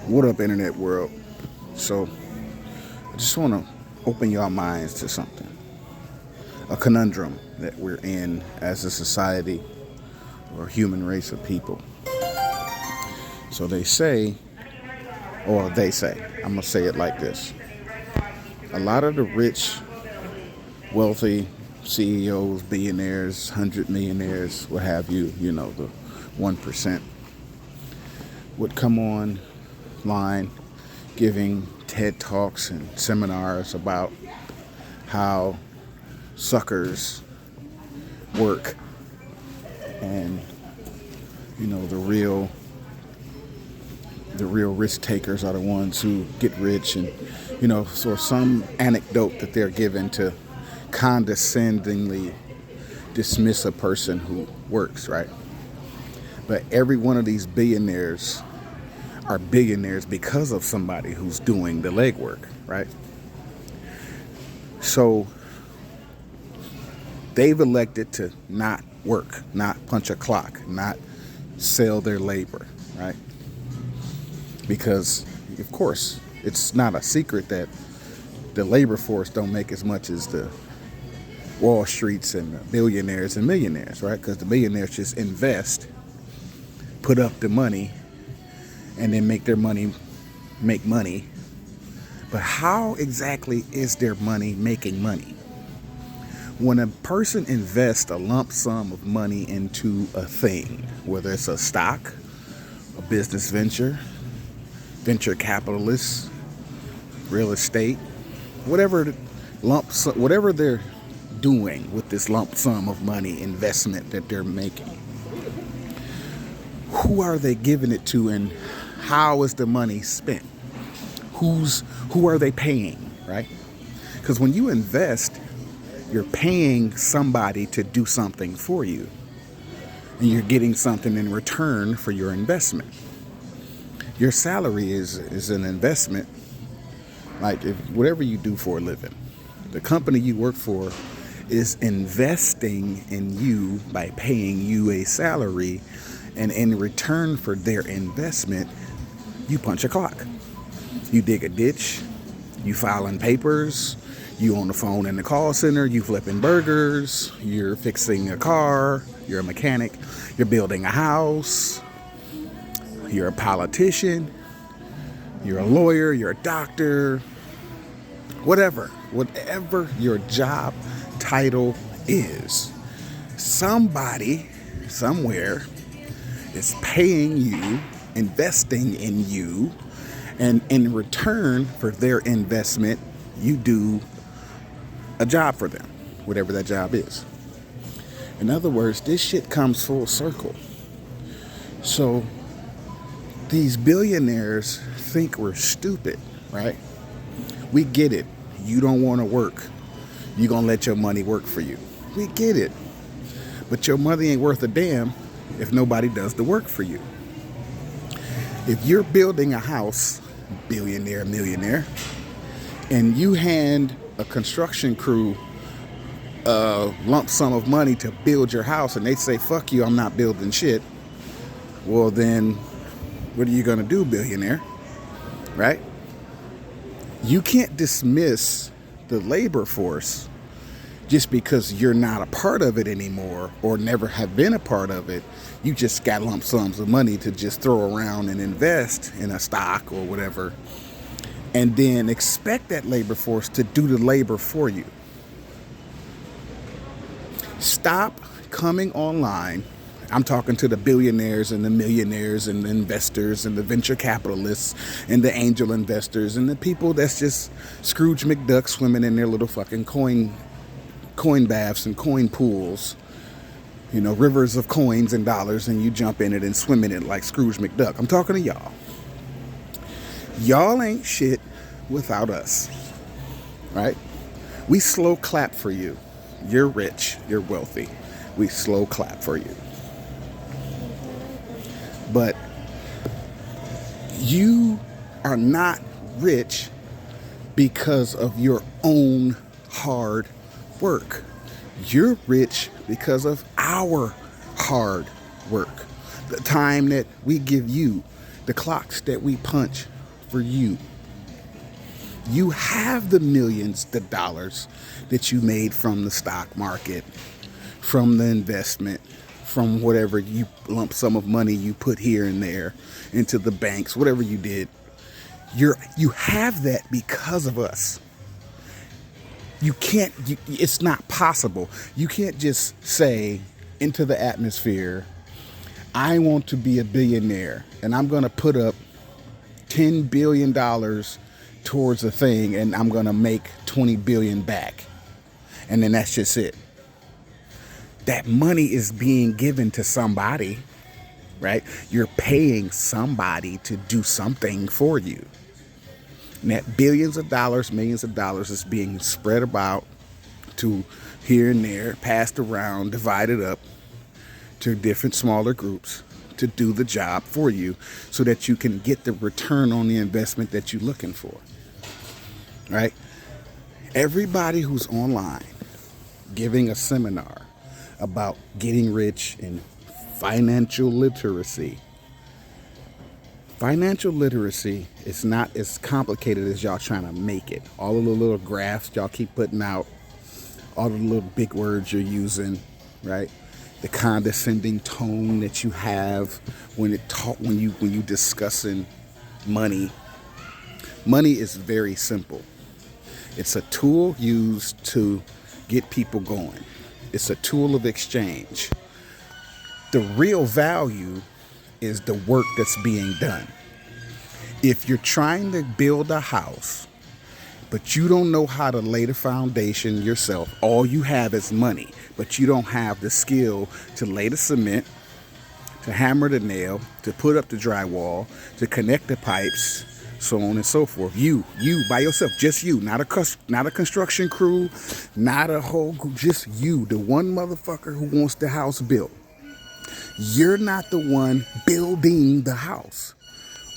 What up, internet world? So, I just want to open your minds to something. A conundrum that we're in as a society or human race of people. So I'm going to say it like this. A lot of the rich, wealthy CEOs, billionaires, 100 millionaires, what have you, the 1%, would come online giving TED Talks and seminars about how suckers work and the real risk takers are the ones who get rich, and so some anecdote that they're given to condescendingly dismiss a person who works, right? But every one of these billionaires are billionaires because of somebody who's doing the legwork, right? So they've elected to not work, not punch a clock, not sell their labor, right? Because, of course, it's not a secret that the labor force don't make as much as the Wall Streets and the billionaires and millionaires, right? Because the billionaires just invest, put up the money, and then make money. But how exactly is their money making money? When a person invests a lump sum of money into a thing, whether it's a stock, a business venture capitalists, real estate, whatever they're doing with this lump sum of money investment that they're making, who are they giving it to, and how is the money spent? Who are they paying, right? Because when you invest, you're paying somebody to do something for you, and you're getting something in return for your investment. Your salary is an investment, like if whatever you do for a living. The company you work for is investing in you by paying you a salary, and in return for their investment, you punch a clock. You dig a ditch, you filing papers, you on the phone in the call center, you flipping burgers, you're fixing a car, you're a mechanic, you're building a house, you're a politician, you're a lawyer, you're a doctor, whatever your job title is. Somebody, somewhere, is paying you, investing in you, and in return for their investment, you do a job for them, whatever that job is. In other words, this shit comes full circle. So these billionaires think we're stupid, right? We get it. You don't want to work. You're going to let your money work for you. We get it. But your money ain't worth a damn if nobody does the work for you. If you're building a house, billionaire, millionaire, and you hand a construction crew a lump sum of money to build your house, and they say, fuck you, I'm not building shit, well then, what are you going to do, billionaire? Right? You can't dismiss the labor force just because you're not a part of it anymore or never have been a part of it. You just got lump sums of money to just throw around and invest in a stock or whatever, and then expect that labor force to do the labor for you. Stop coming online. I'm talking to the billionaires and the millionaires and the investors and the venture capitalists and the angel investors and the people that's just Scrooge McDuck swimming in their little fucking coin baths and coin pools, rivers of coins and dollars, and you jump in it and swim in it like Scrooge McDuck. I'm talking to y'all. Y'all ain't shit without us, right? We slow clap for you. You're rich, you're wealthy. We slow clap for you. But you are not rich because of your own hard work. You're rich because of our hard work. The time that we give you, the clocks that we punch for you. You have the millions, the dollars that you made from the stock market, from the investment, from whatever you lump sum of money you put here and there into the banks, whatever you did. You have that because of us. It's not possible. You can't just say into the atmosphere, I want to be a billionaire and I'm going to put up $10 billion towards a thing and I'm going to make 20 billion back. And then that's just it. That money is being given to somebody, right? You're paying somebody to do something for you. And that billions of dollars, millions of dollars is being spread about to here and there, passed around, divided up to different smaller groups to do the job for you so that you can get the return on the investment that you're looking for, right? Everybody who's online giving a seminar about getting rich and financial literacy. Financial literacy is not as complicated as y'all trying to make it. All of the little graphs y'all keep putting out, all the little big words you're using, right? The condescending tone that you have when you discussing money. Money is very simple. It's a tool used to get people going. It's a tool of exchange. The real value is the work that's being done. If you're trying to build a house, but you don't know how to lay the foundation yourself, all you have is money, but you don't have the skill to lay the cement, to hammer the nail, to put up the drywall, to connect the pipes, so on and so forth. You by yourself, just you, not a construction crew, not a whole group, just you, the one motherfucker who wants the house built. You're not the one building the house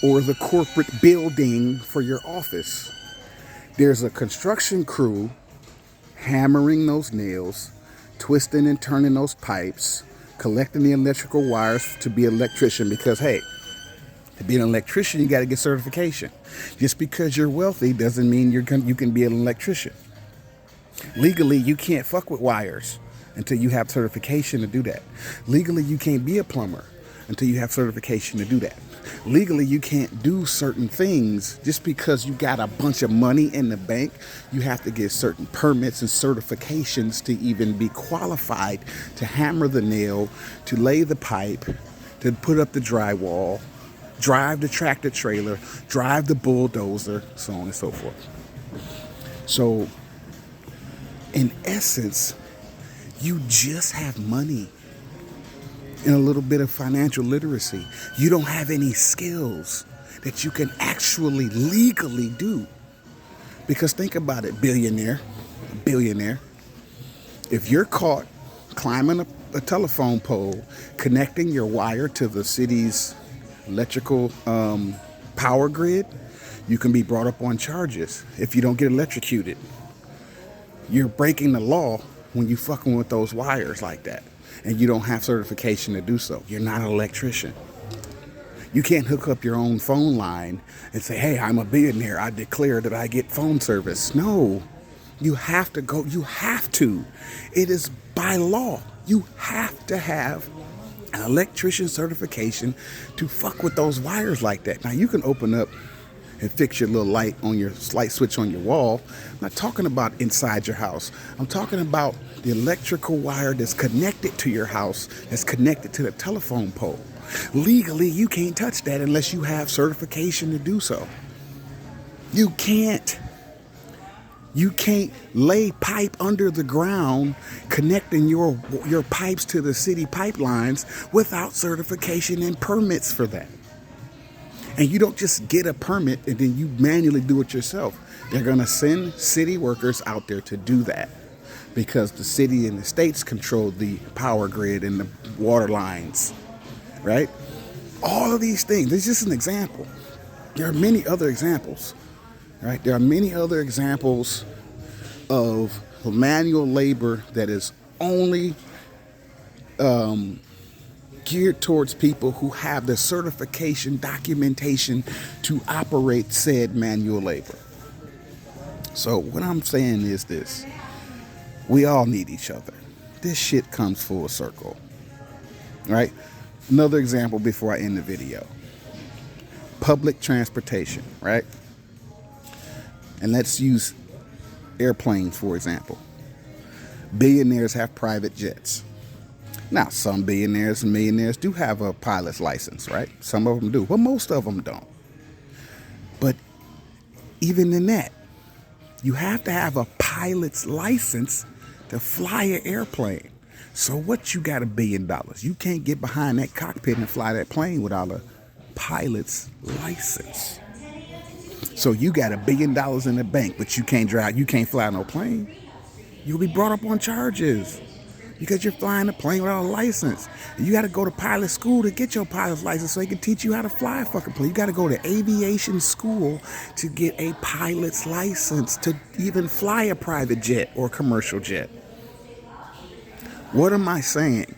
or the corporate building for your office. There's a construction crew hammering those nails, twisting and turning those pipes, collecting the electrical wires to be an electrician because, hey, to be an electrician, you got to get certification. Just because you're wealthy doesn't mean you can be an electrician. Legally, you can't fuck with wires until you have certification to do that. Legally, you can't be a plumber until you have certification to do that. Legally, you can't do certain things just because you got a bunch of money in the bank. You have to get certain permits and certifications to even be qualified to hammer the nail, to lay the pipe, to put up the drywall, drive the tractor trailer, drive the bulldozer, so on and so forth. So, in essence, you just have money and a little bit of financial literacy. You don't have any skills that you can actually legally do. Because think about it, billionaire. If you're caught climbing a telephone pole, connecting your wire to the city's electrical power grid, you can be brought up on charges if you don't get electrocuted. You're breaking the law when you fucking with those wires like that, and you don't have certification to do so. You're not an electrician. You can't hook up your own phone line and say, hey, I'm a billionaire, I declare that I get phone service. No, you have to go, It is by law. You have to have an electrician certification to fuck with those wires like that. Now, you can open up and fix your little light switch on your wall. I'm not talking about inside your house. I'm talking about the electrical wire that's connected to your house, that's connected to the telephone pole. Legally, you can't touch that unless you have certification to do so. You can't lay pipe under the ground connecting your pipes to the city pipelines without certification and permits for that. And you don't just get a permit and then you manually do it yourself. They're going to send city workers out there to do that because the city and the states control the power grid and the water lines, right? All of these things. This is just an example. There are many other examples, right? There are many other examples of manual labor that is only geared towards people who have the certification documentation to operate said manual labor. So what I'm saying is this: we all need each other. This shit comes full circle, right? Another example before I end the video: public transportation, right? And let's use airplanes for example. Billionaires have private jets. Now, some billionaires and millionaires do have a pilot's license, right? Some of them do, but most of them don't. But even in that, you have to have a pilot's license to fly an airplane. So what, you got $1 billion? You can't get behind that cockpit and fly that plane without a pilot's license. So you got $1 billion in the bank, but you can't drive, you can't fly no plane. You'll be brought up on charges because you're flying a plane without a license. And you got to go to pilot school to get your pilot's license so they can teach you how to fly a fucking plane. You got to go to aviation school to get a pilot's license to even fly a private jet or commercial jet. What am I saying?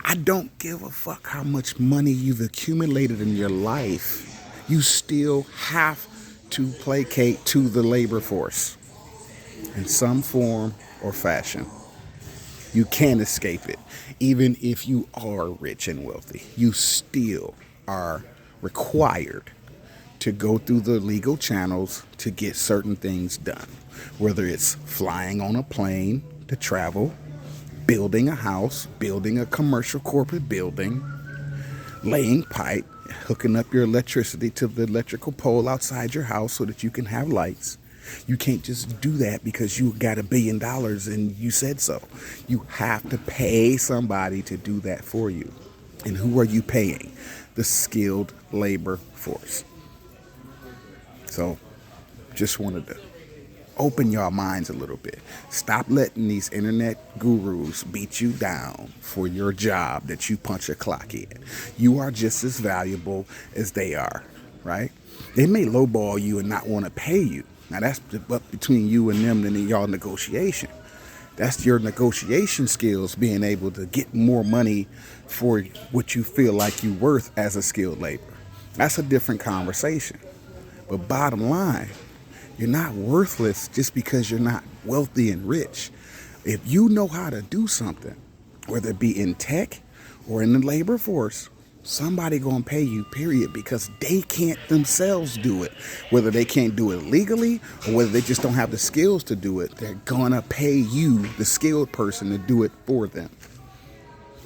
I don't give a fuck how much money you've accumulated in your life. You still have to placate to the labor force in some form or fashion. You can't escape it. Even if you are rich and wealthy, you still are required to go through the legal channels to get certain things done. Whether it's flying on a plane to travel, building a house, building a commercial corporate building, laying pipe, hooking up your electricity to the electrical pole outside your house so that you can have lights. You can't just do that because you got $1 billion and you said so. You have to pay somebody to do that for you. And who are you paying? The skilled labor force. So just wanted to open your minds a little bit. Stop letting these internet gurus beat you down for your job that you punch a clock in. You are just as valuable as they are, right? They may lowball you and not want to pay you. Now that's up between you and them and y'all negotiation. That's your negotiation skills, being able to get more money for what you feel like you're worth as a skilled labor. That's a different conversation. But bottom line, you're not worthless just because you're not wealthy and rich. If you know how to do something, whether it be in tech or in the labor force, somebody gonna pay you, period, because they can't themselves do it. Whether they can't do it legally or whether they just don't have the skills to do it, they're gonna pay you, the skilled person, to do it for them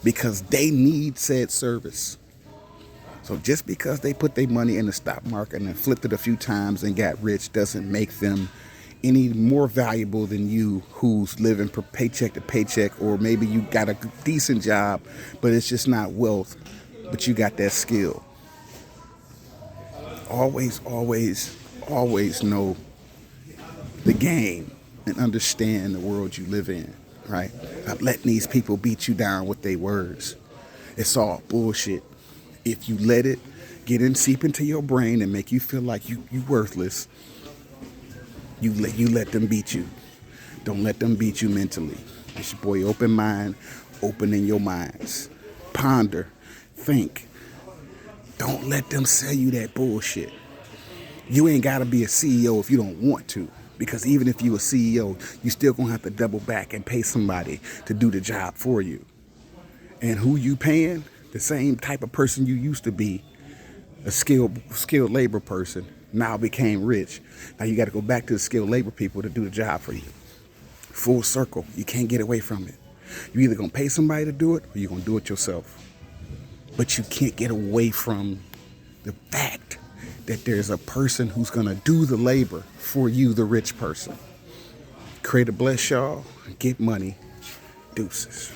because they need said service. So just because they put their money in the stock market and flipped it a few times and got rich doesn't make them any more valuable than you, who's living from paycheck to paycheck, or maybe you got a decent job, but it's just not wealth, but you got that skill. Always, always, always know the game and understand the world you live in, right? Stop letting these people beat you down with their words. It's all bullshit. If you let it get in, seep into your brain and make you feel like you worthless, you let them beat you. Don't let them beat you mentally. It's your boy Open Mind, opening your minds. Ponder, think. Don't let them sell you that bullshit. You ain't got to be a CEO if you don't want to, because even if you a CEO, you still gonna have to double back and pay somebody to do the job for you. And who you paying? The same type of person you used to be, a skilled labor person, now became rich. Now you got to go back to the skilled labor people to do the job for you. Full circle. You can't get away from it. You either going to pay somebody to do it or you're going to do it yourself. But you can't get away from the fact that there's a person who's going to do the labor for you, the rich person. Creator bless y'all. Get money. Deuces.